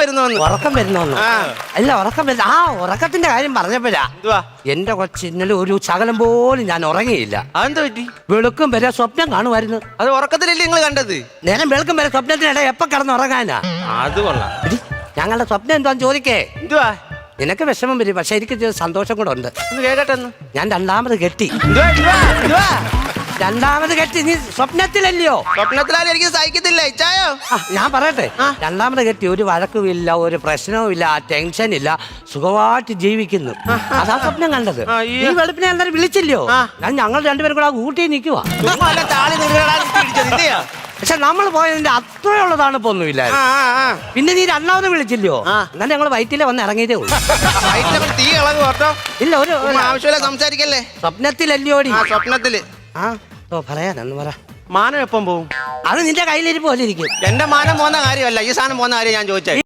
വരുന്നോന്ന്. ഉറക്കം വരുന്നോന്ന്? അല്ല, ഉറക്കം വരുന്ന ഉറക്കത്തിന്റെ കാര്യം പറഞ്ഞപ്പോഴാ എന്റെ കൊച്ചു ഇന്നലെ ഒരു ശകലം പോലും ഞാൻ ഉറങ്ങിയില്ല. അതെന്താ പറ്റി? വെളുക്കും വരെ സ്വപ്നം കാണുമായിരുന്നു. അത് ഉറക്കത്തിലല്ലേ നിങ്ങൾ കണ്ടത്? നേരം വെളുക്കും വരെ സ്വപ്നത്തിനിടെ എപ്പ കിടന്ന് ഉറങ്ങാനാ? അത് കൊള്ളാം. ഞങ്ങളുടെ സ്വപ്നം എന്താന്ന് ചോദിക്കേ. എന്തുവാ? നിനക്ക് വിഷമം വരും, പക്ഷെ എനിക്ക് സന്തോഷം കൂടെ ഉണ്ട്. ഒന്ന് കേക്കട്ടെ. ഞാൻ രണ്ടാമത് കെട്ടി. എന്തുവാ? രണ്ടാമത് കെട്ടി. നീ സ്വപ്നത്തിലല്ലയോ? സ്വപ്നത്തിലാരും എനിക്ക് സഹിക്കത്തില്ല. ഇച്ചായോ ഞാൻ പറയട്ടെ, രണ്ടാമത് കെട്ടി. ഒരു വഴക്കുമില്ല, ഒരു പ്രശ്നവുമില്ല, ടെൻഷൻ ഇല്ല, സുഖമായിട്ട് ജീവിക്കുന്നു. അതാ സ്വപ്നം കണ്ടത്. ഈ വെളുപ്പിനെ എന്തായാലും വിളിച്ചില്ലയോ? ഞാൻ ഞങ്ങൾ രണ്ടുപേരും കൂടെ ഊട്ടി നിൽക്കുവാ. പക്ഷെ നമ്മൾ പോയതിന്റെ അത്രയുള്ളതാണ് ഇപ്പൊ ഒന്നുമില്ല. പിന്നെ നീ രണ്ടാമത് വിളിച്ചില്ലയോ? എന്നാൽ ഞങ്ങൾ വയറ്റിലെ വന്ന് ഇറങ്ങിയതേ ഉള്ളൂ. തീ ഇളകും കേട്ടോ. ഇല്ല, ഒരു ആവശ്യമില്ല സംസാരിക്കല്ലേ. സ്വപ്നത്തിലല്ലയോടി? സ്വപ്നത്തില്. പറയാനെന്ന് പറ. മാനം എപ്പം പോവും? അത് നിന്റെ കയ്യിലിരിപ്പ് പോലെ ഇരിക്കും. എന്റെ മാനം പോകുന്ന കാര്യമല്ല, ഈ സാധനം പോകുന്ന കാര്യം ഞാൻ ചോദിച്ചേ.